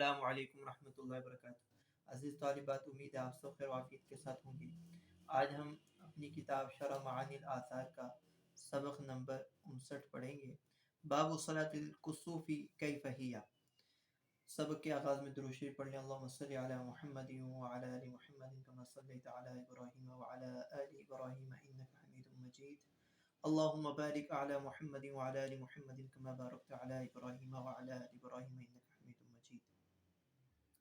السلام علیکم ورحمۃ اللہ وبرکاتہ۔ عزیز طالبات، امید ہے آپ سب خیر وافیت کے ساتھ ہوں گے۔ آج ہم اپنی کتاب شرح معانی الآثار کا سبق نمبر 59 پڑھیں گے۔ باب صلاۃ الکسوف کیف ہی۔ سبق کے آغاز میں درود شریف پڑھ لیں۔ اللہم صلی علی محمد وعلی آل محمد کما صلیت علی ابراہیم وعلی آل ابراہیم انک حمید مجید۔ اللہم بارک علی محمد وعلی آل محمد کما بارکت علی ابراہیم وعلی آل ابراہیم انک حمید مجید۔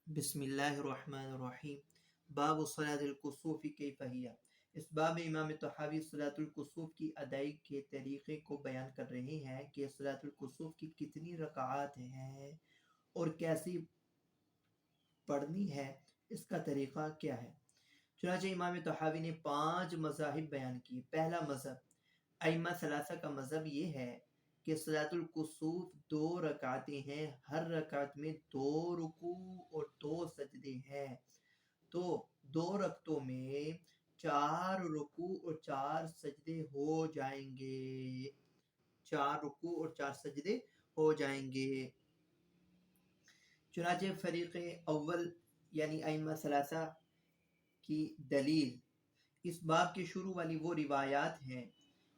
بسم اللہ الرحمن الرحیم۔ باب صلاۃ الکسوف کیف ہی۔ اس باب میں امام طحاوی صلاۃ الکسوف کی ادائیگی کے طریقے کو بیان کر رہے ہیں کہ صلاۃ الکسوف کی کتنی رکعات ہیں اور کیسی پڑھنی ہے، اس کا طریقہ کیا ہے۔ چنانچہ امام طحاوی نے 5 مذاہب بیان کیے۔ پہلا مذہب ائمہ ثلاثہ کا مذہب یہ ہے کہ صلاۃ الکسوف 2 رکعتیں ہیں، ہر رکعت میں 2 رکوع اور 2 سجدے ہیں، تو 2 رکعتوں میں 4 رکوع اور 4 سجدے ہو جائیں گے، 4 رکوع اور 4 سجدے ہو جائیں گے۔ چنانچہ فریق اول یعنی ائمہ ثلاثہ کی دلیل اس باب کے شروع والی وہ روایات ہیں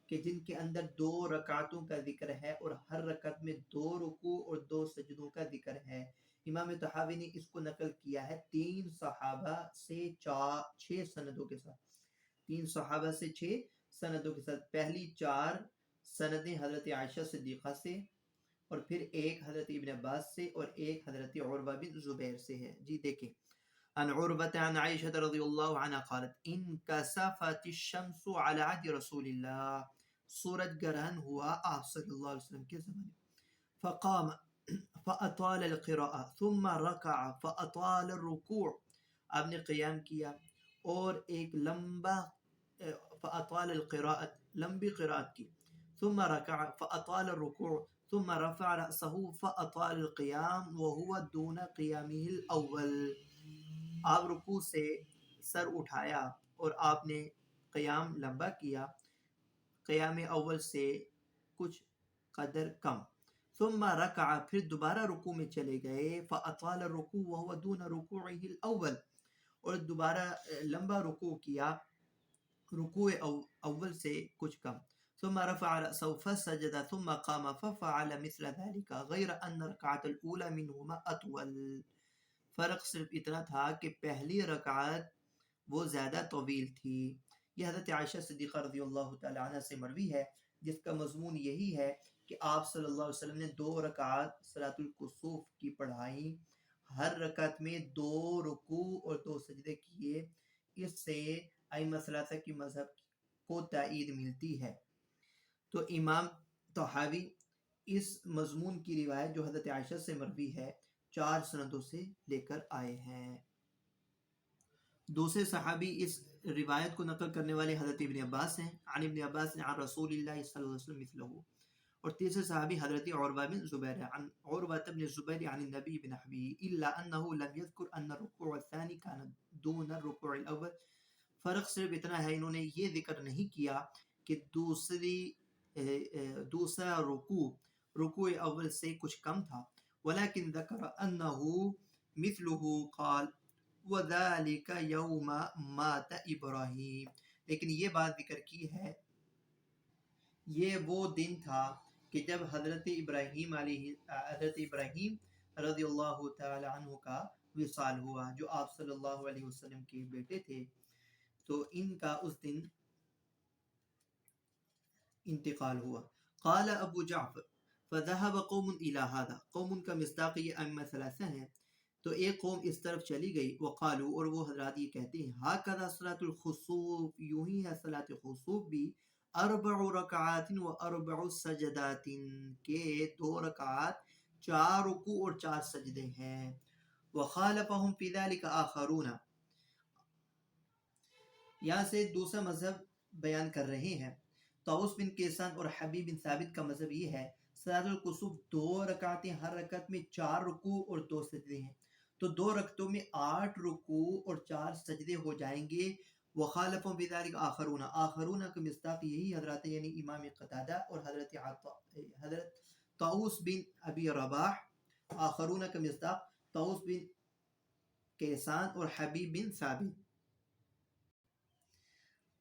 کہ جن کے اندر 2 رکعتوں کا ذکر ہے اور ہر رکعت میں 2 رکوع اور 2 سجدوں کا ذکر ہے۔ امام طحاوی نے اس کو نقل کیا ہے 3 صحابہ سے 6 سندوں کے ساتھ، 3 صحابہ سے 6 سندوں کے ساتھ۔ پہلی 4 سندیں حضرت عائشہ صدیقہ سے، اور پھر ایک حضرت ابن عباس سے اور ایک حضرت عروہ بن زبیر سے ہے۔ جی دیکھیں، عن عروة عن عائشة رضی اللہ عنہ قالت انکسفت الشمس على عهد رسول اللہ، سورج گرہن ہوا آپ صلی اللہ علیہ وسلم کے زمانے، فقام فاطال القراءة ثم رکع فاطال الرکوع، آپ نے قیام کیا اور ایک لمبا فاطال القراءة لمبی قراءت کی، ثم رکع فاطال الرکوع ثم رفع رأسه فاطال القیام وهو دون قیامه الاول، آپ رکوع سے سر اٹھایا اور آپ نے قیام لمبا کیا، قیام اول سے کچھ قدر کم، ثم رکع پھر دوبارہ رکوع میں چلے گئے، فاطال الرکوع وهو دون رکوعه الاول، اور دوبارہ لمبا رکوع کیا رکوع اول سے کچھ کم، ثم رفع رأسه فسجد ثم قام ففعل مثل ذلك غير أن الركعة الأولى منهما أطول، فرق صرف اتنا تھا کہ پہلی رکعت وہ زیادہ طویل تھی۔ یہ حضرت عائشہ صدیقہ رضی اللہ تعالی عنہ سے مروی ہے، جس کا مضمون یہی ہے کہ آپ صلی اللہ علیہ وسلم نے 2 رکعات صلاۃ الکسوف کی پڑھائی، ہر رکعت میں 2 رکوع اور 2 سجدے کیے۔ اس سے ائمہ ثلاثہ کی مذہب کو تائید ملتی ہے۔ تو امام طحاوی اس مضمون کی روایت جو حضرت عائشہ سے مروی ہے 4 سندوں سے لے کر آئے ہیں۔ دوسرے صحابی اس روایت کو نقل کرنے والے حضرت ابن عباس ہیں، عن ابن عباس عن رسول اللہ صلی اللہ علیہ وسلم مثلہ، اور تیسرے صحابی حضرت عروہ بن زبیر ہے، عن عروہ بن زبیر عن النبی بنحوه الا انه لم يذكر ان الركوع الثاني كان دون الركوع الاول، فرق صرف اتنا ہے انہوں نے یہ ذکر نہیں کیا کہ دوسرا رکوع اول سے کچھ کم تھا، ولكن ذكر انه مثله قال وذلك يوم مات ابراہیم، لیکن یہ بات ذکر کی ہے یہ وہ دن تھا کہ جب حضرت ابراہیم رضی اللہ تعالی عنہ کا وصال ہوا، جو آپ صلی اللہ علیہ وسلم کے بیٹے تھے، تو ان کا اس دن انتقال ہوا۔ قال ابو جعفر فذهب قوم الى هذا، قوم کا مصداق یہ ائمہ ثلاثہ ہیں، تو ایک قوم اس طرف چلی گئی، وقالوا، اور وہ حضرات یہ کہتے ہیں، هكذا صلاۃ الخسوف، یوں ہی ہے صلاۃ خسوف بھی، 4 رکعات و 4 سجدات، کے 2 رکعات 4 رکوع اور 4 سجدے ہیں۔ وخالفهم في ذلك آخرون، یہاں سے دوسرا مذہب بیان کر رہے ہیں۔ طاؤس بن کیسان اور حبیب بن ثابت کا مذہب یہ ہے صلاۃ الکسوف 2 رکعتیں، ہر رکعت میں 4 رکوع اور 2 سجدے ہیں، تو 2 رکعتوں میں 8 رکوع اور 4 سجدے ہو جائیں گے۔ وخالفهم بذلك آخرون، آخرون کا مصداق یہی حضرات یعنی امام قتادہ اور حضرت طاؤس بن ابی رباح، آخرون کا مصداق طاؤس بن کیسان اور حبیب بن ثابت۔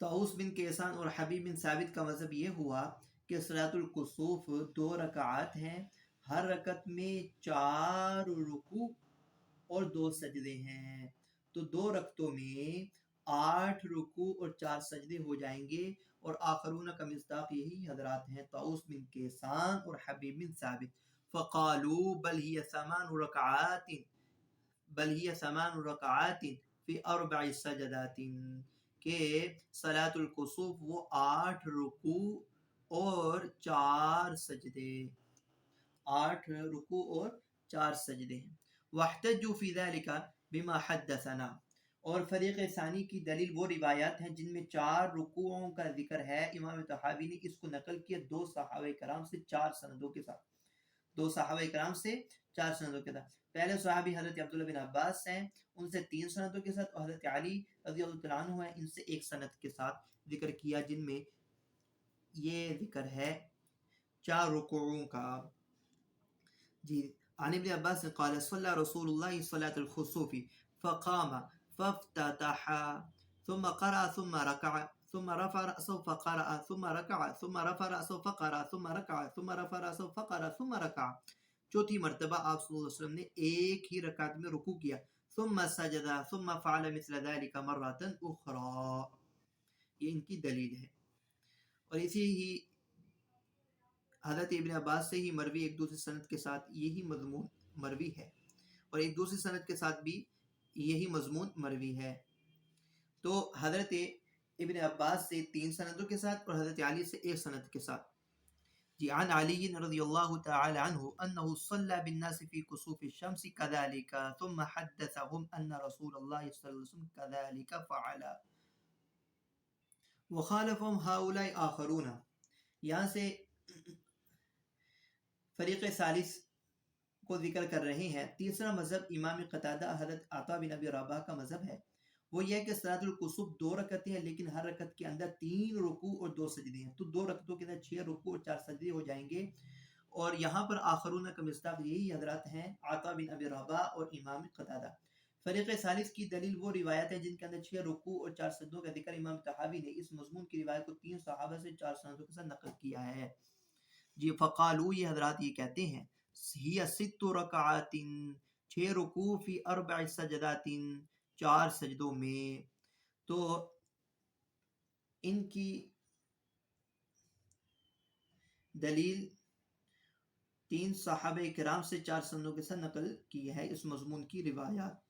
طاؤس بن کیسان اور حبیب بن ثابت کا مذہب یہ ہوا کہ صلاۃ الکسوف 2 رکعات ہیں، ہر رکعت میں 4 رکوع اور 2 سجدے ہیں، تو 2 رکعتوں میں 8 رکوع اور 4 سجدے ہو جائیں گے۔ اور آخرون کا مصداق یہی حضرات ہیں، طاؤس بن کیسان اور حبیب بن ثابت۔ فقالوا بل هي 8 ركعات بل هي 8 ركعات فی 4 سجدات، کہ صلاۃ الکسوف وہ 8 رکوع اور 4 سجدے، 8 رکوع اور 4 سجدے ہیں۔ واحتجوا فی ذلک بما حدثنا، اور فریق ثانی کی دلیل وہ روایات ہیں جن میں 4 رکوعوں کا ذکر ہے۔ امام طحاوی نے اس کو نقل کیا 2 صحابہ کرام سے 4 سندوں کے ساتھ، 2 صحابہ کرام سے 4 سندوں کے ساتھ۔ پہلے صحابی حضرت عبداللہ بن عباس ہیں، ان سے 3 سندوں کے ساتھ، اور حضرت علی رضی اللہ تعالیٰ عنہ ہیں، ان سے 1 سند کے ساتھ ذکر کیا، جن میں یہ ذکر ہے 4 رکوعوں کا۔ جی، عن ابن عباس قال صلى رسول الله صلاة الخسوف فقام فافتتح ثم قرأ ثم ركع ثم رفع رأسه فقرأ ثم ركع ثم رفع رأسه فقرأ ثم ركع ثم رفع رأسه فقرأ ثم ركع۔ چوتھی مرتبہ آپ صلی اللہ علیہ وسلم نے ایک ہی رکعت میں رکوع کیا، ثم سجد ثم فعل مثل ذلك مرة أخرى۔ یہ ان کی دلیل ہے، اور اسی ہی حضرت ابن عباس سے ہی مروی ایک دوسری سند کے ساتھ یہی مضمون مروی ہے، اور ایک دوسری سند کے ساتھ بھی یہی مضمون مروی ہے۔ تو حضرت ابن عباس سے 3 سندوں کے ساتھ، اور حضرت علی سے 1 سند کے ساتھ۔ جی، عن علی رضی اللہ تعالی عنہ انه صلى بالناس في كسوف الشمس كذلك ثم حدثهم ان رسول الله صلی اللہ علیہ وسلم كذلك فعل وخالفهم هؤلاء آخرون۔ یہاں سے فریق ثالث کو ذکر کر رہے ہیں۔ تیسرا مذہب امام قتادہ حضرت عطا بن ابی رباح کا مذہب ہے، وہ یہ ہے کہ صلاۃ الکسوف 2 رکعتیں ہیں، لیکن ہر رکعت کے اندر 3 رکوع اور 2 سجدے ہیں، تو 2 رکعتوں کے اندر 6 رکوع اور 4 سجدے ہو جائیں گے۔ اور یہاں پر آخرون کا مصداق یہی حضرات ہیں، عطا بن ابی رباح اور امام قتادہ۔ فریق ثالث کی دلیل وہ روایت ہے جن کے اندر 6 رکوع اور 4 سجدوں کا ذکر۔ امام طحاوی نے اس مضمون کی روایت کو 3 صحابہ سے 4 سندوں کے ساتھ نقل کیا ہے۔ جی، فقالو، یہ حضرات یہ کہتے ہیں، ہی 6 رکعات 6 رکوع فی 4 سجدات 4 سجدوں میں۔ تو ان کی دلیل 3 صحابہ کرام سے 4 سندوں کے ساتھ نقل کی ہے اس مضمون کی روایات۔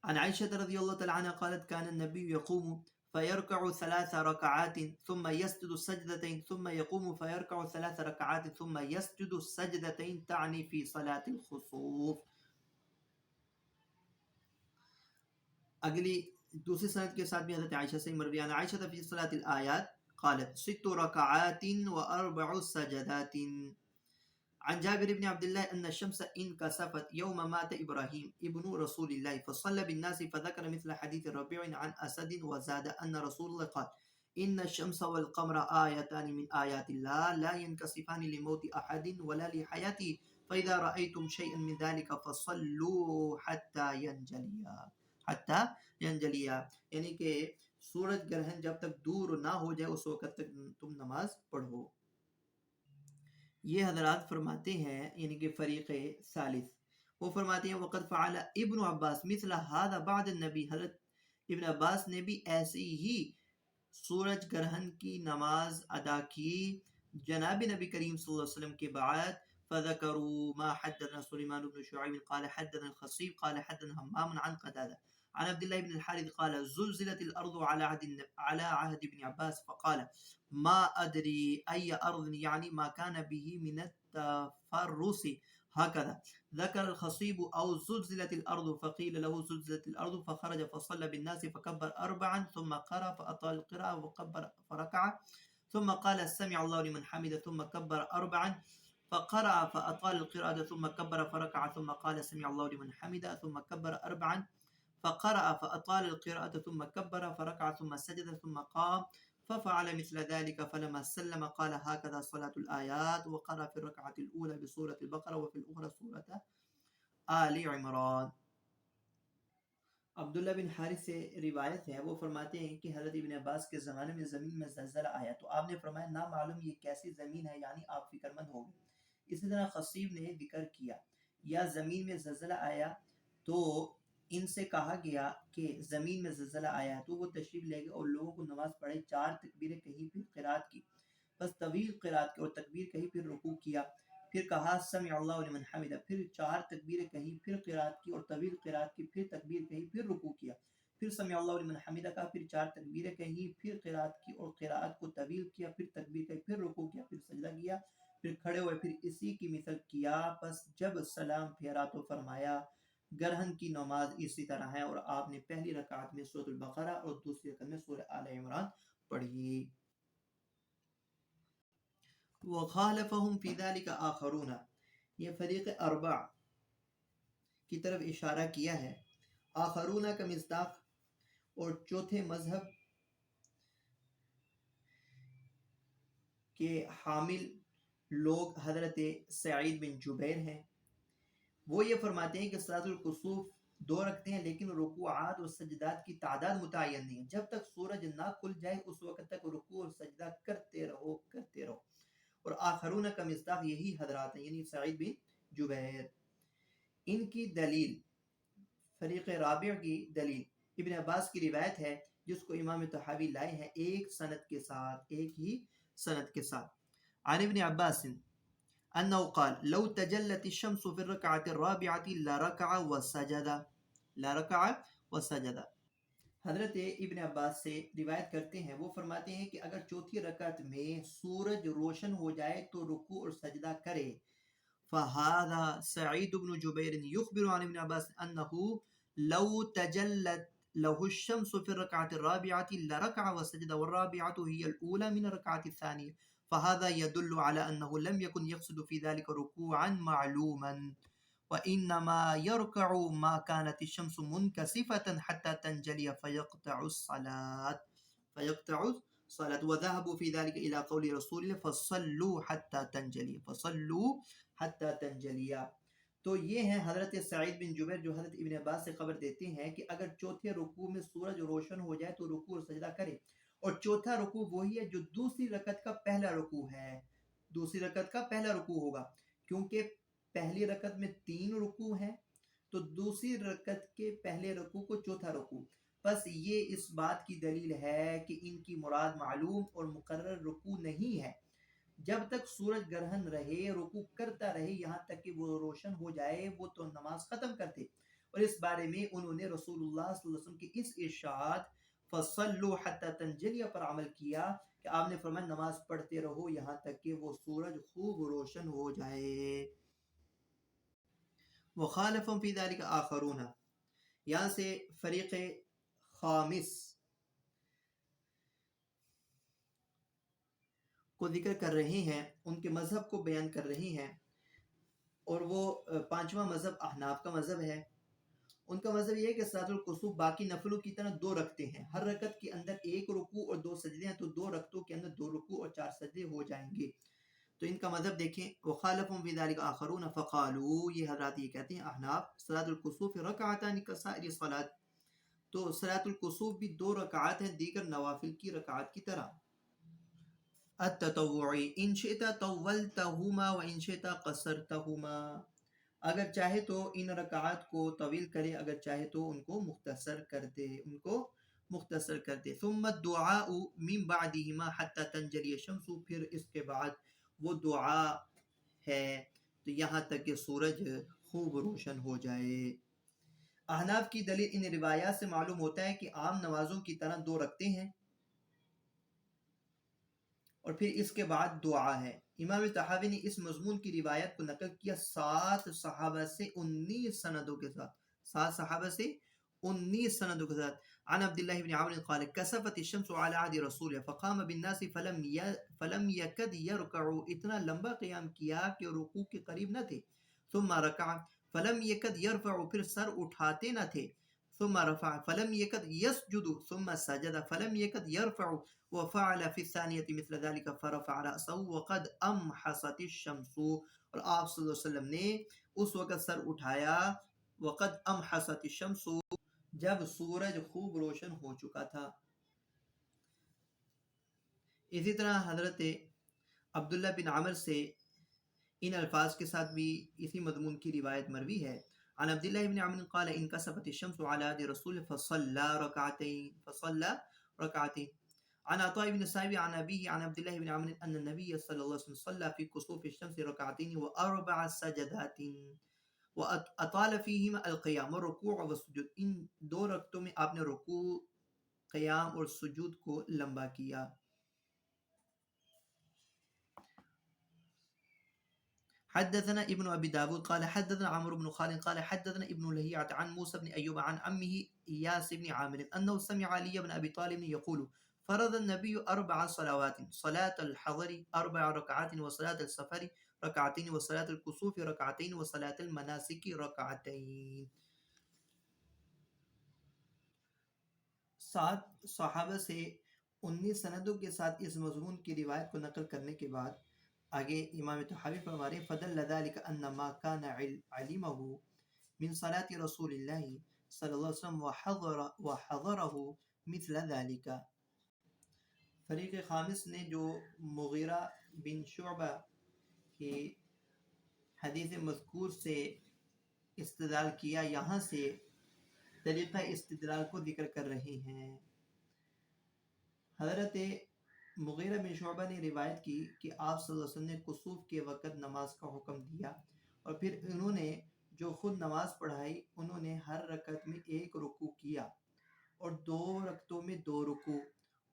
عن عائشة رضی اللہ تعالی عنہ قالت كان النبي يقوم فيركع 3 ركعات ثم يسجد سجدتين ثم يقوم فيركع 3 ركعات ثم يسجد سجدتين، تعني في صلاة الخسوف۔ اگلی دوسری سند کے ساتھ بھی حضرت عائشہ سے مروی عن عائشة في صلاة الآيات قالت 6 ركعات و4 سجدات۔ عن جابر بن عبد الله أن الشمس انكسفت يوم مات إبراهيم ابن رسول الله فصلى بالناس فذكر مثل حديث الربيع عن أسد، وزاد أن رسول الله قال إن الشمس والقمر آيتان من آيات الله لا ينكسفان لموت أحد ولا لحياته فإذا رأيتم شيئا من ذلك فصلوا حتى ينجليا، یعنی کہ سورج گرہن جب تک دور نہ ہو جائے اس وقت تک تم نماز پڑھو۔ یہ حضرات فرماتے ہیں، یعنی کہ فریق ثالث وہ فرماتے ہیں وقد فعل ابن عباس مثل هذا بعد النبی، حضرت ابن عباس نے بھی ایسی ہی سورج گرہن کی نماز ادا کی جناب نبی کریم صلی اللہ علیہ وسلم کے بعد۔ فذكروا ما حدثنا سليمان بن شعيب قال حدثنا الخصيب قال حدثنا همام عن قتادة عن عبد الله بن الحارث قال زلزلت الأرض على عهد ابن عباس فقال ما أدري أي أرض، يعني ما كان به من التفرس، هكذا ذكر الخصيب أو زلزلت الأرض، فقيل له زلزلت الأرض فخرج فصلى بالناس فكبر 4 ثم قرأ فأطال القراءة وكبر فركع ثم قال سمع الله لمن حمد ثم كبر 4 فقرأ فأطال القراءة ثم كبر فركع ثم قال سمع الله لمن حمد ثم كبر 4 فقرأ فأطال القراءة ثم كبر فركع ثم سجد ثم قام ففعل مثل ذلك فلما سلم قال هكذا صلاة الآيات، وقرأ في الركعة الأولى بسورة البقرة وفي الأخرى سورة آل عمران۔ عبداللہ بن حارث سے روایت ہے، وہ فرماتے ہیں کہ حضرت ابن عباس کے زمانے میں زمین میں زلزلہ آیا تو آپ نے فرمایا نا معلوم یہ کیسی زمین ہے، یعنی آپ فکر مند ہو گئے۔ اسی طرح خصیب نے ذکر کیا یا زمین میں زلزلہ آیا تو ان سے کہا گیا کہ زمین میں زلزلہ آیا تو وہ تشریف لے گئے اور لوگوں کو نماز پڑھائی، 4 تکبیریں کہیں پھر قرات کی، بس طویل قرات کی اور تکبیر کہیں پھر رکوع کیا، پھر کہا سمع اللہ لمن حمدہ، پھر 4 تکبیریں کہیں پھر قرات کی اور طویل قرات کی، پھر تکبیر کہیں پھر رکوع کیا، پھر سمع اللہ لمن حمدہ کا، پھر 4 تکبیریں کہیں پھر قرات کی اور قرات کو طویل کیا، پھر تکبیر کہیں پھر رکوع کیا، پھر سجدہ کیا، پھر کھڑے ہوئے، پھر اسی کی مثل کیا، پس جب سلام پھیرا تو فرمایا گرہن کی نماز اسی طرح ہے، اور آپ نے پہلی رکعت میں سورۃ البقرہ اور دوسری رکعت میں سورۃ آل عمران پڑھی۔ وخالفهم في ذلك آخرون، یہ فریق اربع کی طرف اشارہ کیا ہے، آخرون کا مصداق، اور چوتھے مذہب کے حامل لوگ حضرت سعید بن جبیر ہیں، وہ یہ فرماتے ہیں کہ صلاۃ الکسوف 2 رکھتے ہیں، لیکن رکوعات اور سجدات کی تعداد متعین نہیں ہے، جب تک سورج نہ کھل جائے اس وقت تک رکوع اور سجدہ کرتے رہو کرتے رہو۔ اور آخرون کا مصداق یہی حضرات ہیں، یعنی سعید بن جبیر۔ ان کی دلیل، فریق رابع کی دلیل ابن عباس کی روایت ہے جس کو امام طحاوی لائے ہیں ایک سند کے ساتھ، ایک ہی سند کے ساتھ، عن ابن عباس انه قال لو تجلت الشمس في الركعة الرابعة لركع وسجد، لركع وسجد۔ حضرت ابن عباس سے روایت کرتے ہیں، وہ فرماتے ہیں کہ اگر چوتھی رکعت میں سورج روشن ہو جائے تو رکوع اور سجدہ کرے۔ فهذا سعيد بن جبير يخبر عن ابن عباس أنه لو تجلت له الشمس في الركعة الرابعة لركع وسجد، والرابعة هي الأولى من الركعة الثانية، فهذا يدل على أنه لم يكن يقصد في ذلك ركوعا معلوما، وإنما يركع ما كانت الشمس منكسفة حتى تنجلي فيقطع الصلاة وذهبوا في ذلك إلى قول رسول الله فصلوا حتى تنجلي، فصلوا حتى تنجلي۔ تو یہ ہیں حضرت سعید بن جبیر جو حضرت ابن عباس سے خبر دیتے ہیں کہ اگر چوتھے رکوع میں سورج روشن ہو جائے تو رکوع اور سجدہ کرے، اور چوتھا رکوع وہی ہے جو دوسری رکعت کا پہلا رکوع ہے، دوسری رکعت کا پہلا رکوع ہوگا، کیونکہ پہلی رکعت میں 3 رکوع ہیں تو دوسری رکعت کے پہلے رکوع کو چوتھا رکوع، بس یہ اس بات کی دلیل ہے کہ ان کی مراد معلوم اور مقرر رکوع نہیں ہے، جب تک سورج گرہن رہے رکوع کرتا رہے یہاں تک کہ وہ روشن ہو جائے وہ تو نماز ختم کرتے، اور اس بارے میں انہوں نے رسول اللہ صلی اللہ علیہ وسلم کی اس ارشاد فصلوا حتی تنجلی پر عمل کیا کہ آپ نے فرمایا نماز پڑھتے رہو یہاں تک کہ وہ سورج خوب روشن ہو جائے۔ وخالفهم فی ذلک آخرون، یہاں سے فریق خامس کو ذکر کر رہے ہیں، ان کے مذہب کو بیان کر رہے ہیں، اور وہ 5واں مذہب احناف کا مذہب ہے۔ ان کا مذہب یہ ہے کہ صلاۃ الکسوف باقی نفلوں کی طرح 2 رکھتے ہیں، ہر رکعت کے اندر 1 رکوع اور 2 سجدے ہیں، تو 2 رکعتوں کے اندر 2 رکوع اور 4 سجدے ہو جائیں گے۔ تو ان کا مذہب دیکھیں، وخالفهم في ذلك آخرون فقالوا، یہ حضرات یہ کہتے ہیں احناف، صلاۃ الکسوف رکعتان کسائر الصلاۃ، تو صلاۃ الکسوف بھی 2 رکعات ہیں دیگر نوافل کی رکعات کی طرح۔ التطوعی ان شئت طولتهما وان شئت قصرتهما، اگر چاہے تو ان رکعات کو طویل کرے، اگر چاہے تو ان کو مختصر کر دے، ان کو مختصر کر دے۔ ثم الدعاء من بعدهما حتى تنجلي الشمس، پھر اس کے بعد وہ دعا ہے تو یہاں تک کہ سورج خوب روشن ہو جائے۔ احناف کی دلیل ان روایات سے معلوم ہوتا ہے کہ عام نمازوں کی طرح 2 رکھتے ہیں اور پھر اس کے بعد دعا ہے۔ امام طحاوی نے اس مضمون کی روایت کو نقل کیا 7 صحابہ سے 19 سندوں کے ساتھ، 7 صحابہ سے 19 سندوں کے ساتھ۔ عن عبداللہ بن عمرو قال کسفت الشمس على عهد رسول فقام بالناس فلم يكد يركع، اتنا لمبا قیام کیا کہ رکوع کے قریب نہ تھے۔ ثم رکع فلم يكد يرفع، پھر سر اٹھاتے نہ تھے۔ ثم رفع فلم يكد يسجد ثم سجد فلم يكد يرفع وفعل في الثانية مثل ذلك فرفع رأسه وقد أمحصت الشمس. اور آپ صلی اللہ علیہ وسلم نے اس وقت سر اٹھایا وقد أمحصت الشمس جب سورج خوب روشن ہو چکا تھا. اسی طرح حضرت عبداللہ بن عمر سے ان الفاظ کے ساتھ بھی اسی مضمون کی روایت مروی ہے. عن عبد الله بن عمرو قال انكسفت الشمس على يد رسول فصلى ركعتين. عن عطاء بن السائب عن أبيه عن عبد الله بن عمرو أن النبي صلى الله عليه وسلم صلى في كسوف الشمس ركعتين وأربع سجدات وأطال فيهما القيام والركوع والسجود. ان دو رکعتوں میں آپ نے رکوع قیام اور سجود کو لمبا کیا. حدثنا ابن ابي داود قال حدثنا عمرو بن خالد قال حدثنا ابن لهيعة عن موسى بن ايوب عن عمه اياس بن عامر انه سمع علي بن ابي طالب يقول فرض النبي اربع صلوات صلاة الحضر اربع ركعات وصلاة السفر ركعتين وصلاة الكسوف ركعتين وصلاة المناسك ركعتين. سات صحابہ سے 19 سندوں کے ساتھ اس مضمون کی روایت کو نقل کرنے کے بعد آگے امام طحاوی فرما رہے ہیں فدل ذلك ان ما كان علمه من صلاة رسول اللہ صلی اللہ علیہ وسلم وحضره مثل ذلك. فریق خامس نے جو مغیرہ بن شعبہ کی حدیث مذکور سے استدلال کیا یہاں سے طریقہ استدلال کو ذکر کر رہے ہیں. حضرت مغیرہ بن شعبہ نے روایت کی کہ آپ صلی اللہ علیہ وسلم نے کسوف کے وقت نماز کا حکم دیا اور پھر انہوں نے جو خود نماز پڑھائی انہوں نے ہر رکعت میں ایک رکوع کیا اور 2 رکعتوں میں 2 رکوع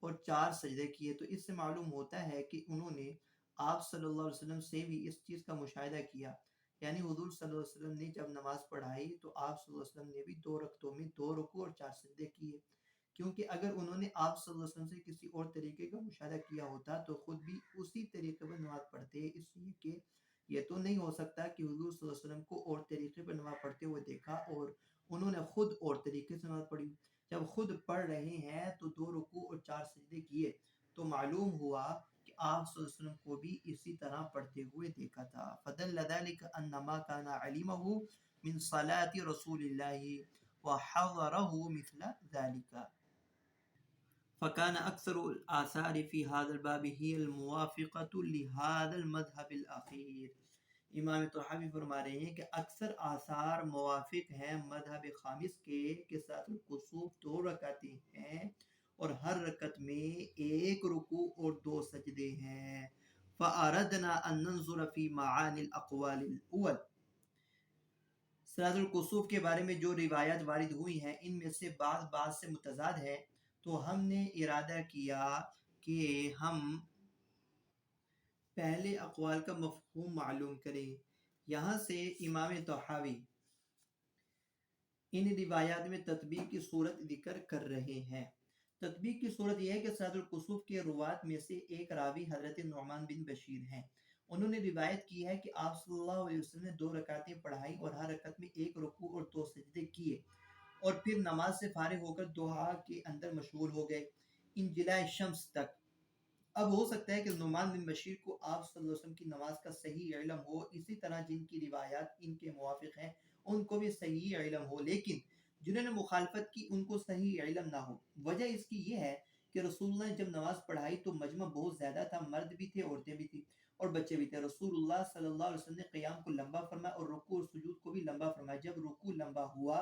اور 4 سجدے کیے. تو اس سے معلوم ہوتا ہے کہ انہوں نے آپ صلی اللہ علیہ وسلم سے بھی اس چیز کا مشاہدہ کیا. یعنی حضور صلی اللہ علیہ وسلم نے جب نماز پڑھائی تو آپ صلی اللہ علیہ وسلم نے بھی 2 رکعتوں میں 2 رکوع اور 4 سجدے کیے. کیونکہ اگر انہوں نے آپ صلی اللہ علیہ وسلم سے کسی اور طریقے کا مشاہدہ کیا ہوتا تو خود بھی اسی طریقے پر نماز پڑھتے. اس لیے کہ یہ تو نہیں ہو سکتا کہ حضور صلی اللہ علیہ وسلم کو اور طریقے پر نماز پڑھتے ہوئے دیکھا اور انہوں نے خود اور طریقے سے نماز پڑھی. جب خود پڑھ رہے ہیں تو 2 رکوع اور 4 سجدے کیے تو معلوم ہوا کہ آپ صلی اللہ علیہ وسلم کو بھی اسی طرح پڑھتے ہوئے دیکھا تھا. فدل ذلك ان ما كان علمه من صلاة رسول الله وحضره مثل ذلك. فكان أكثر الآثار في هذا الباب هي الموافقة لهذا المذهب الأخير. امام طحاوی فرما رہے ہیں کہ اکثر آثار موافق ہیں مذہب خامس کے ساتھ الکسوف 2 رکعتیں ہیں اور ہر رکعت میں ایک رکوع اور 2 سجدے ہیں. فأردنا أن ننظر في معاني الأقوال الأول. صلاۃ الکسوف کے بارے میں جو روایات وارد ہوئی ہیں ان میں سے بعض سے متضاد ہے تو ہم نے ارادہ کیا کہ ہم پہلے اقوال کا مفہوم معلوم کریں. یہاں سے امام طحاوی ان روایات میں تطبیق کی صورت ذکر کر رہے ہیں. تطبیق کی صورت یہ ہے کہ صلاۃ الکسوف کے روات میں سے ایک راوی حضرت نعمان بن بشیر ہیں. انہوں نے روایت کی ہے کہ آپ صلی اللہ علیہ وسلم نے 2 رکعتیں پڑھائی اور ہر رکعت میں ایک رکوع اور 2 سجدے کیے اور پھر نماز سے فارغ ہو کر دعا کے اندر مشغول ہو گئے انجلاء شمس تک. اب ہو سکتا ہے کہ نعمان بن بشیر کو آپ صلی اللہ علیہ وسلم کی نماز کا صحیح علم ہو اسی طرح جن کی روایات ان کے موافق ہیں ان کو بھی صحیح علم ہو لیکن جنہوں نے مخالفت کی ان کو صحیح علم نہ ہو. وجہ اس کی یہ ہے کہ رسول اللہ نے جب نماز پڑھائی تو مجمع بہت زیادہ تھا, مرد بھی تھے, عورتیں بھی تھیں اور بچے بھی تھے. رسول اللہ صلی اللہ علیہ وسلم نے قیام کو لمبا فرمایا اور رکوع اور سجود کو بھی لمبا فرمایا. جب رکوع لمبا ہوا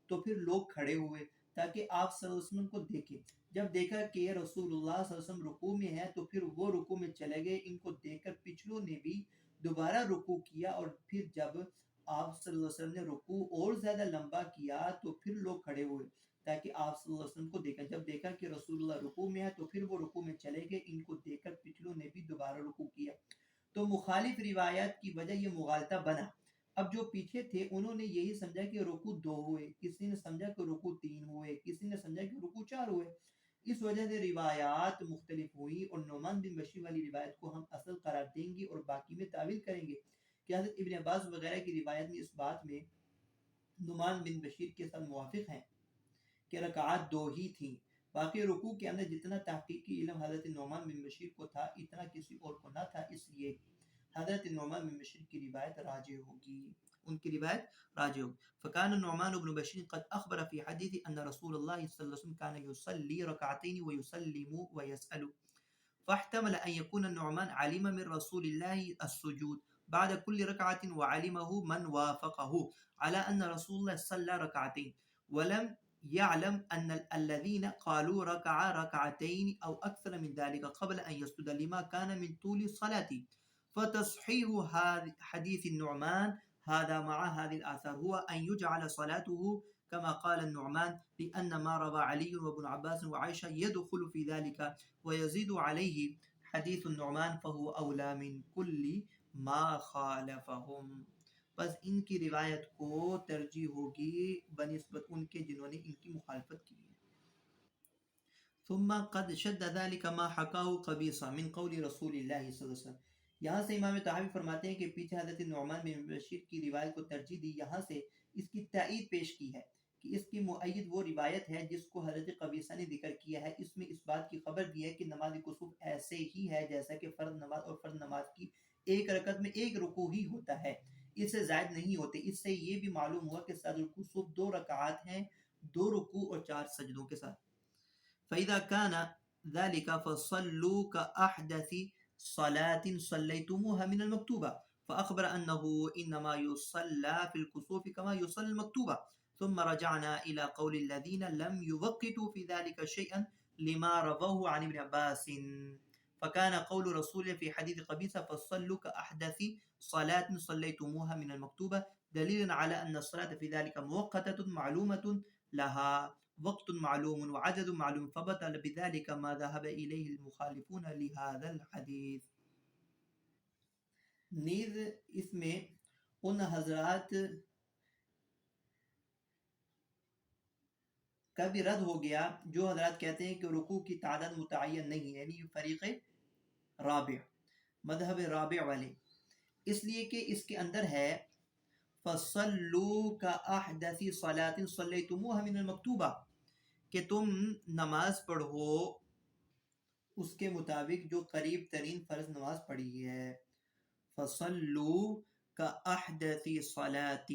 تو پھر لوگ کھڑے ہوئے تاکہ آپ صلی اللہ علیہ وسلم کو دیکھیں. جب دیکھا کہ رسول اللہ صلی اللہ علیہ وسلم رکوع میں ہیں تو پھر وہ رکوع میں چلے گئے. ان کو دیکھ کر پچھلوں نے بھی دوبارہ رکوع کیا اور پھر جب آپ صلی اللہ علیہ وسلم نے رکوع اور زیادہ لمبا کیا تو پھر لوگ کھڑے ہوئے تاکہ آپ صلی اللہ علیہ وسلم کو دیکھیں. جب دیکھا کہ رسول اللہ رکوع میں ہے تو پھر وہ رکوع میں چلے گئے. ان کو دیکھ کر پچھلوں نے بھی دوبارہ رکوع کیا. تو مخالف روایات کی وجہ یہ مغالطہ بنا. اب جو پیچھے تھے انہوں نے یہی سمجھا کہ رکوع 2 ہوئے, کسی نے سمجھا کہ رکوع 3 ہوئے, کسی نے سمجھا کہ رکوع 4 ہوئے. اس وجہ سے روایات مختلف ہوئی اور نعمان بن بشیر والی روایت کو ہم اصل قرار دیں گے اور باقی میں تعویل کریں گے کہ حضرت ابن عباس وغیرہ کی روایت میں اس بات میں نعمان بن بشیر کے ساتھ موافق ہیں. کہ رکعات 2 ہی تھیں، باقی رکوع کے اندر جتنا تحقیقی علم حضرت نعمان بن بشیر کو تھا اتنا کسی اور کو نہ تھا، اس لیے حضرت نعمان بن بشیر کی روایت راجح ہوگی، ان کی روایت راجح ہوگی۔ فكان النعمان بن بشير قد أخبر في حديث أن رسول الله صلى الله عليه وسلم كان يصلي ركعتين ويسلم ويسأل، فاحتمل أن يكون النعمان علم من رسول الله السجود بعد كل ركعة وعلمه من وافقه على أن رسول الله صلى ركعتين، ولم يعلم أن الذين قالوا ركع ركعتين أو أكثر من ذلك قبل أن يسجد لما كان من طول الصلاة، فتصحيح حديث النعمان هذا مع هذه الآثار هو أن يجعل صلاته كما قال النعمان، لأن ما روى علي وابن عباس وعائشة يدخل في ذلك ويزيد عليه حديث النعمان فهو أولى من كل ما خالفهم۔ بس ان کی روایت کو ترجیح ہوگی بنسبت ان کے جنہوں نے ان کی مخالفت کی ہے۔ ثم قد شد ذلك ما حكاه قبيصة من قول رسول الله صلی اللہ علیہ وسلم۔ یہاں سے امام طحاوی فرماتے ہیں کہ پیچھے حضرت نعمان بن بشیر کی روایت کو ترجیح دی، یہاں سے اس کی تائید پیش کی ہے کہ اس کی مؤید وہ روایت ہے جس کو حضرت قبیصہ نے ذکر کیا ہے، اس میں اس بات کی خبر دی ہے کہ نماز کسوف ایسے ہی ہے جیسا کہ فرض نماز اور فرض نماز کی ایک رکعت میں ایک رکوع ہی ہوتا ہے، اس سے زائد نہیں ہوتے۔ اس سے یہ بھی معلوم ہوا کہ صلاۃ الکسوف 2 رکعات ہیں، 2 رکوع اور 4 سجدوں کے ساتھ۔ فإذا كان ذلك فصلوا كأحدث صلاة صليتموها من المكتوبة، فأخبر أنه إنما يصلى في الكسوف كما يصلى المكتوبة، ثم رجعنا إلى قول الذين لم يوقتوا في ذلك شيئا لما رووه عن ابن عباس، فكان قول رسول في حديث قبيصة فصلوا كأحدث صلاة صليتموها من المكتوبة دليل على أن الصلاة في ذلك مؤقتة معلومة لها وقت معلوم وعدد معلوم، فبطل بذلك ما ذهب إليه المخالفون لهذا الحديث۔ نیز اس میں ان حضرات کا بھی رد ہو گیا جو حضرات کہتے ہیں کہ رکوع کی تعداد متعین نہیں ہے، یعنی فریق رابع، مذہب رابع والے، اس لیے کہ اس کے اندر ہے فَصَلُّوا كَأَحْدَثِ صَلَاةٍ صَلَّيْتُمُوهَا مِنَ الْمَكْتُوبَةِ، کہ تم نماز پڑھو اس کے مطابق جو قریب ترین فرض نماز پڑھی ہے۔ فَصَلُّوا كَأَحْدَثِ صَلَاةٍ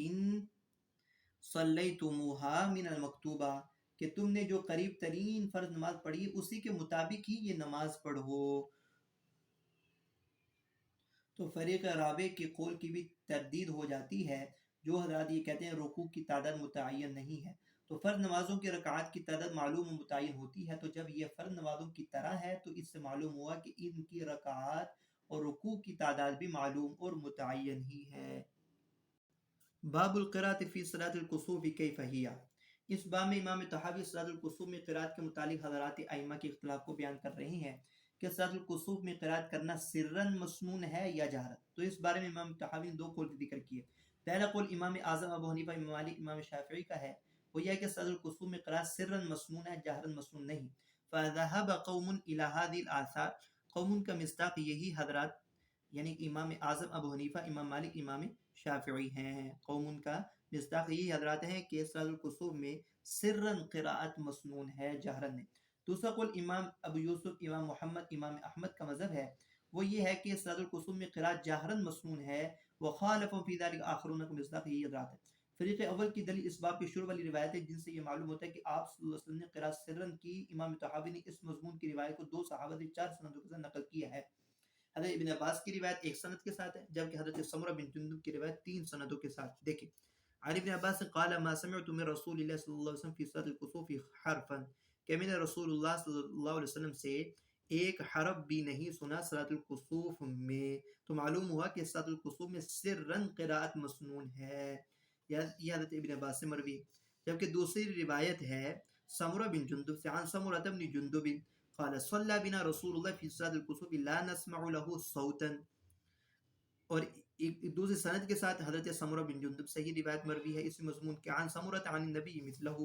صَلَّيْتُمُوهَا مِنَ الْمَكْتُوبَةِ، کہ تم نے جو قریب ترین فرض نماز پڑھی اسی کے مطابق ہی یہ نماز پڑھو۔ تو فریق رابع کے قول کی بھی تردید ہو جاتی ہے جو حضرات یہ کہتے ہیں رکوع کی تعداد متعین نہیں ہے، تو فرض نمازوں کی رکعات کی تعداد معلوم و متعین ہوتی ہے، تو جب یہ فرض نمازوں کی طرح ہے تو اس سے معلوم ہوا کہ ان کی رکعات اور رکوع کی تعداد بھی معلوم اور متعین ہی ہے۔ باب القراءۃ فی صلاۃ الکسوف کیف ہی، اس باب میں امام طحاوی صلاۃ الکسوف میں قراءت کے متعلق حضرات ائمہ کے اختلاف کو بیان کر رہے ہیں کہ صلاۃ الکسوف میں قراءت کرنا سرن مسنون ہے یا جہرن۔ تو اس بارے میں امام طحاوی نے 2 قول ذکر کیے۔ پہلا قول امام اعظم ابو حنیفہ، امام مالک، امام شافعی کا ہے، وہ یہ ہے کہ صلاۃ الکسوف میں قراءت سرن مسنون ہے، جہرن مسنون نہیں۔ فذهب قوم الى هذه الاثار، قوم کا مصداق یہی حضرات یعنی امام اعظم ابو حنیفہ، امام مالک، امام شافعی ہیں، قوم کا مصداق یہی حضرات ہیں کہ صلاۃ الکسوف میں سرن قراءت مسنون ہے، جہرن نہیں۔ دوسرا قول امام ابو یوسف، امام محمد، امام احمد کا مذہب ہے، وہ یہ ہے کہ صلاۃ الکسوف میں قراءت جہرن مسنون ہے، وخالفهم فی ذلک آخرون کا مصداق یہی حضرات ہے۔ فریق اول کی دلیل اس باب کے شروع والی روایت ہے جن سے یہ معلوم ہوتا ہے کہ آپ صلی اللہ علیہ وسلم نے قراءت سرن کی۔ امام طحاوی نے اس مضمون کی روایت کو 2 صحابہ سے 4 سندوں کے ساتھ نقل کیا ہے۔ حضرت ابن عباس کی روایت 1 سند کے ساتھ ہے، جبکہ حضرت سمرہ بن جندب کی روایت 3 سندوں کے ساتھ۔ دیکھیں عن ابن عباس قال ما سمعت من رسول اللہ صلی اللہ علیہ وسلم فی صلاۃ الکسوف حرفا، کہ میں نے رسول اللہ صلی اللہ علیہ وسلم سے ایک حرف بھی نہیں سنا صلاۃ الکسوف میں، تو معلوم ہوا کہ صلاۃ الکسوف میں سرن قراءت مسنون ہے، یہ حضرت ابن عباس سے مروی۔ جبکہ دوسری روایت ہے سمرہ بن جندب سے عن سمرہ بن جندب قال صلی بنا رسول اللہ فی صلاۃ الکسوف لا نسمع له صوتا، اور ایک دوسری سند کے ساتھ حضرت سمرہ بن جندب سے یہ روایت مروی ہے اس مضمون کے عن سمرہ عن النبی مثلہ،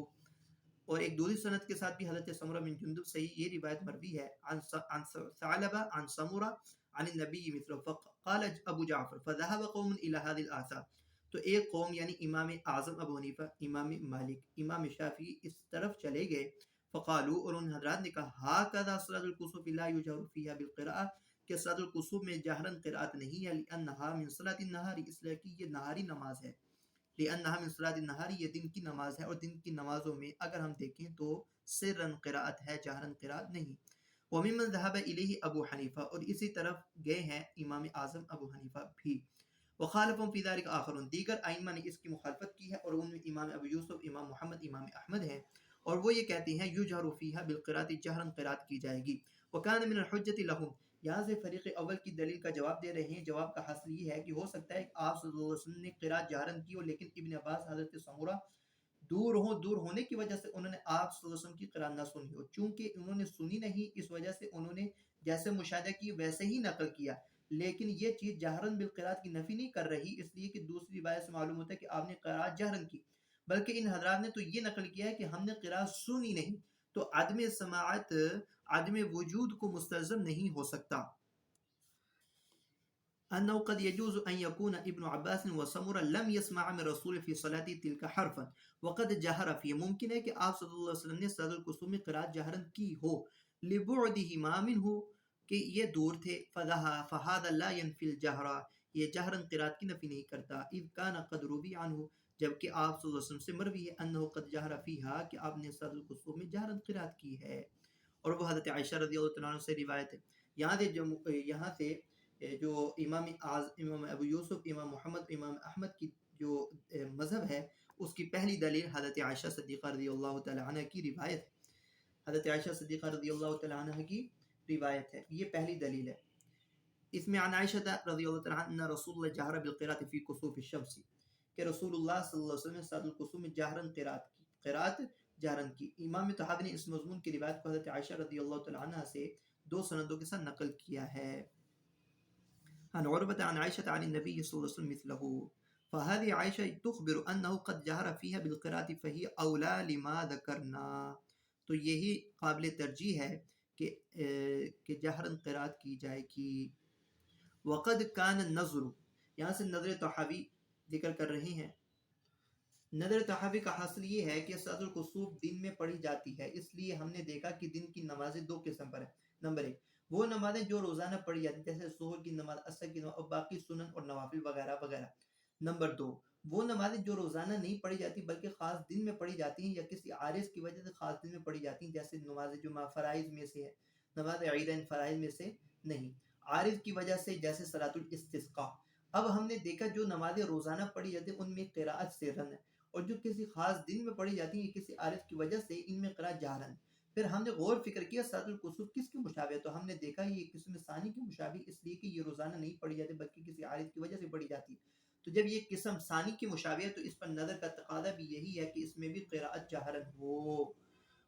اور ایک دوسری سند کے ساتھ بھی حضرت سمرہ بن جندب سے یہ روایت مروی ہے عن ثعلبہ عن سمرہ عن النبی مثلہ۔ فقال ابو جعفر فذهب قوم الى هذه الاثار، تو ایک قوم یعنی امام اعظم ابو حنیفہ، امام مالک، امام شافعی اس طرف چلے گئے، فقالو، اور ان حضرات نے کہا ہاکذا صلاۃ الکسوف لا یجہر فیہا بالقراءہ، کہ صلاۃ الکسوف میں جہرن قرات نہیں ہے، لانہا من صلاۃ النہار، اس لیے کہ یہ نہاری نماز ہے، لانہا من صلاۃ النہار، یہ دن کی نماز ہے، اور دن کی نمازوں میں اگر ہم دیکھیں تو سرن قرات ہے، جہرن قرات نہیں۔ وممن ذهب الیہ ابو حنیفہ، اور اسی طرف گئے ہیں امام اعظم ابو حنیفہ بھی، وخالفهم فی ذلک آخرون، دیگر ائمہ نے اس کی مخالفت کی ہے، اور ان میں امام ابو یوسف، امام محمد، امام احمد ہیں، اور وہ یہ کہتے ہیں یجہر فیہا بالقراءۃ، جہرن قرات کی جائے گی۔ وکان من الحجۃ لہم، یہاں سے فریق اول کی دلیل کا جواب دے رہے ہیں، جواب کا حاصل یہ ہے کہ ہو سکتا ہے کہ آپ صلی اللہ علیہ وسلم نے قرات جہرن کی ہو، لیکن ابن عباس، حضرت سمورہ دور ہونے کی وجہ سے انہوں نے آپ صلی اللہ علیہ وسلم کی قرات نہ سنی ہو، چونکہ انہوں نے سنی نہیں، اس وجہ سے انہوں نے جیسے مشاہدہ کی ویسے ہی نقل کیا، لیکن یہ چیز جہرن بالقرات کی نفی نہیں کر رہی، اس لیے کہ دوسری روایت سے معلوم ہوتا ہے کہ آپ نے قرات جہرن کی، بلکہ ان حضرات نے تو یہ نقل کیا ہے کہ ہم نے قرات سنی نہیں، تو عدم سماعت عدم وجود کو مستلزم نہیں ہو سکتا۔ أنه قد يجوز أن يكون ابن عباس وسمرة لم يسمع من رسول في صلاة تلك حرفا وقد جهر فيه، ممکن ہے کہ آپ صلی اللہ علیہ وسلم نے صلاۃ الکسوف میں قرات جہرن کی ہو، لبعدهما منه، کہ یہ دور تھے، فهذا لا ينفي الجهر، یہ جہرن قرات کی نفی نہیں کرتا، اذ كان قد روی عنه، جبکہ آپ صلی اللہ علیہ وسلم سے مروی ہے، انه قد جہر فيها، کہ آپ نے صلاۃ الکسوف میں جہرن قرات کی ہے، اور وہ حضرت عائشہ رضی اللہ تعالیٰ عنہ سے روایت ہے۔ یہاں سے جو امام ابو یوسف، امام محمد، امام احمد کی جو مذہب ہے، اس کی پہلی دلیل حضرت عائشہ صدیقہ رضی اللہ تعالی عنہ کی روایت ہے، حضرت عائشہ صدیقہ رضی اللہ تعالی عنہ کی روایت ہے، یہ پہلی دلیل ہے۔ اس میں عن عائشہ رضی اللہ تعالی عنہ ان رسول اللہ جہر بالقراءۃ فی کسوف الشمس، کہ رسول اللہ صلی اللہ علیہ وسلم نے صلاۃ الکسوف میں جہرن قرات جہرن کی۔ امام طحاوی نے اس مضمون کی روایت کو حضرت عائشہ رضی اللہ تعالی عنہ سے دو سندوں کے ساتھ نقل کیا ہے۔ عن عروة عن عائشة عن النبي صلى الله عليه وسلم مثله، فهذه عائشة تخبر أنه قد جهر فيها بالقراءة فهي أولى لما ذكرنا، تو یہی قابل ترجیح ہے کہ جہرن قرات کی جائے گی۔ وقد كان النظر، یہاں سے نظر طحاوی ذکر کر رہے ہیں، نظر طحاوی کا حاصل یہ ہے کہ صلاۃ الکسوف دن میں پڑھی جاتی ہے، اس لیے ہم نے دیکھا کہ دن کی نمازیں دو قسم پر ہیں۔ نمبر ایک، وہ نمازیں جو روزانہ پڑھی جاتی ہیں جیسے ظہر کی نماز، عصر کی نماز، اور باقی سنن اور نوافل وغیرہ وغیرہ۔ نمبر دو، وہ نمازیں جو روزانہ نہیں پڑھی جاتی بلکہ خاص دن میں پڑھی جاتی ہیں یا کسی عارض کی وجہ سے خاص دن میں پڑھی جاتی ہیں، جیسے نماز جمعہ فرائض میں سے ہے، نماز عیدین فرائض میں سے نہیں، عارض کی وجہ سے جیسے صلاۃ الاستسقاء۔ اب ہم نے دیکھا جو نمازیں روزانہ پڑھی جاتی ہیں ان میں قراءت سرن ہے، اور جو کسی خاص دن میں پڑھی جاتی ہیں کسی عارض کی وجہ سے ان میں قراءت جہرن۔ پھر ہم نے غور فکر کیا صلاۃ الکسوف کس کی مشابہ ہے، تو ہم نے دیکھا یہ قسم ثانی کی مشابہ، اس لیے کہ یہ روزانہ نہیں پڑھی جاتی بلکہ کسی عارض کی وجہ سے پڑھی جاتی ہے، تو جب یہ قسم ثانی کی مشابہ ہے تو اس پر نظر کا تقاضا بھی یہی ہے کہ اس میں بھی قراءت جہرن ہو۔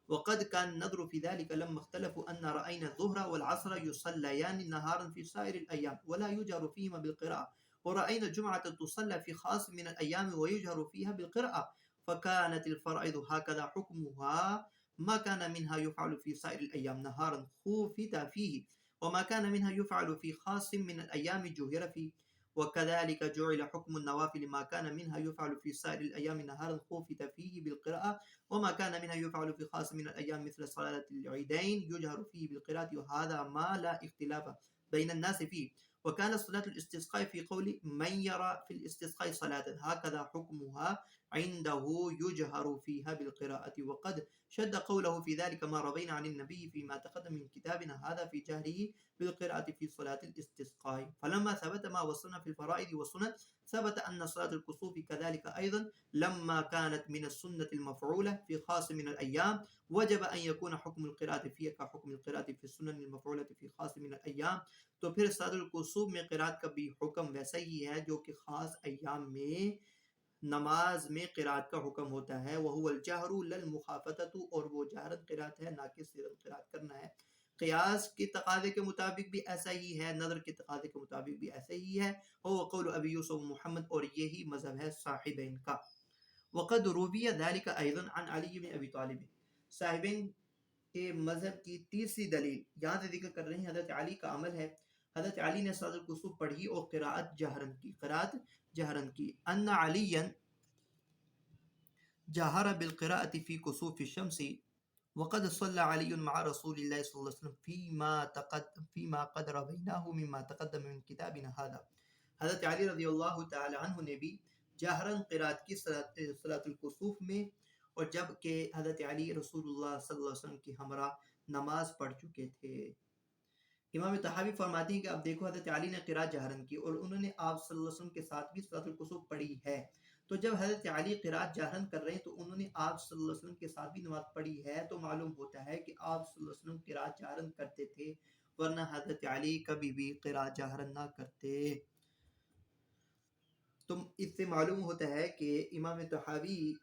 وقد كان النظر في ذلك لما اختلفوا أن رأينا الظهر والعصر يصليان نهارا في سائر الأيام ولا يجهر فيهما بالقراءة، ورأينا الجمعة تصلى في خاص من الأيام ويجهر فيها بالقراءة، فكانت الفرائض هكذا حكمها، ما كان منها يفعل في سائر الأيام نهارا خفت فيه، وما كان منها يفعل في خاص من الأيام جهر فيه، وكذلك جعل حكم النوافل ما كان منها يفعل في سائر الأيام نهارا خفت فيه بالقراءة، وما كان منها يفعل في خاص من الأيام مثل صلاة العيدين يجهر فيه بالقراءة، وهذا ما لا اختلاف بين الناس فيه، وكان صلاة الاستسقاء في قول من يرى في الاستسقاء صلاة هكذا حكمها عنده يجهر فيها بالقراءة، وقد شد قوله في ذلك ما روينا عن النبي فيما تقدم من كتابنا هذا في جهره بالقراءة في صلاة الاستسقاء، فلما ثبت ما وصلنا في الفرائض والسنن ثبت أن صلاة الكسوف كذلك أيضا لما كانت من السنة المفعولة في خاص من الأيام وجب أن يكون حكم القراءة فيها كحكم القراءة في السنن المفعولة في خاص من الأيام، تو پھر صلاة الکسوف میں قراءت کا بھی حکم ویسا ہی ہے جو کہ خاص ایام میں نماز میں قراءت کا حکم ہوتا ہے، وہو الجہر للمخافتۃ، اور وہ جہرن قراءت ہے نہ کہ سرن قراءت کرنا ہے۔ قیاس کے تقاضے کے مطابق بھی ایسا ہی ہے، نظر کے تقاضے کے مطابق بھی ایسا ہی ہے، وہ قول ابی یوسف محمد، اور یہی مذہب ہے صاحبین کا۔ وقد روی ذلك ایضا عن علی بن ابی طالب، صاحبین کے مذہب کی تیسری دلیل یہاں سے ذکر کر رہے ہیں حضرت علی کا عمل ہے، حضرت علی نے صلاۃ الکسوف پڑھی اور قراءت جہرن کی ان علیًا جہر بالقراءة في كسوف الشمس وقد صلى علي مع رسول الله صلى الله عليه وسلم فيما قد رويناه مما تقدم من كتابنا هذا. حضرت علی رضی اللہ تعالی عنہ نے بھی جہرن قرات کی صلاۃ الکسوف میں، اور جب کہ حضرت علی رسول اللہ صلی اللہ علیہ وسلم کی ہمراہ نماز پڑھ چکے تھے. امام طحاوی فرماتے ہیں کہ اب دیکھو حضرت علی نے قرات جہرن کی اور انہوں نے آپ صلی اللہ علیہ وسلم کے ساتھ بھی صلاۃ الکسوف پڑھی ہے. تو جب حضرت علی قرات جہرن کر رہے ہیں تو انہوں نے آپ صلی اللہ علیہ وسلم کے ساتھ بھی نماز پڑھی ہے، تو معلوم ہوتا ہے کہ آپ صلی اللہ علیہ وسلم قرات جہرن کرتے تھے، ورنہ حضرت علی کبھی بھی قرات جہرن نہ کرتے. تو اس سے معلوم ہوتا ہے کہ امام طحاوی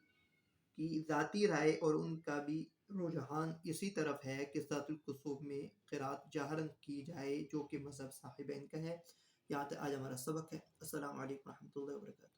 کی ذاتی رائے اور ان کا بھی رجحان اسی طرف ہے کہ صلاۃ الکسوف میں قرات جہرن کی جائے، جو کہ مذہب صاحبین کا ہے. یہاں تک آج ہمارا سبق ہے. السلام علیکم ورحمۃ اللہ وبرکاتہ.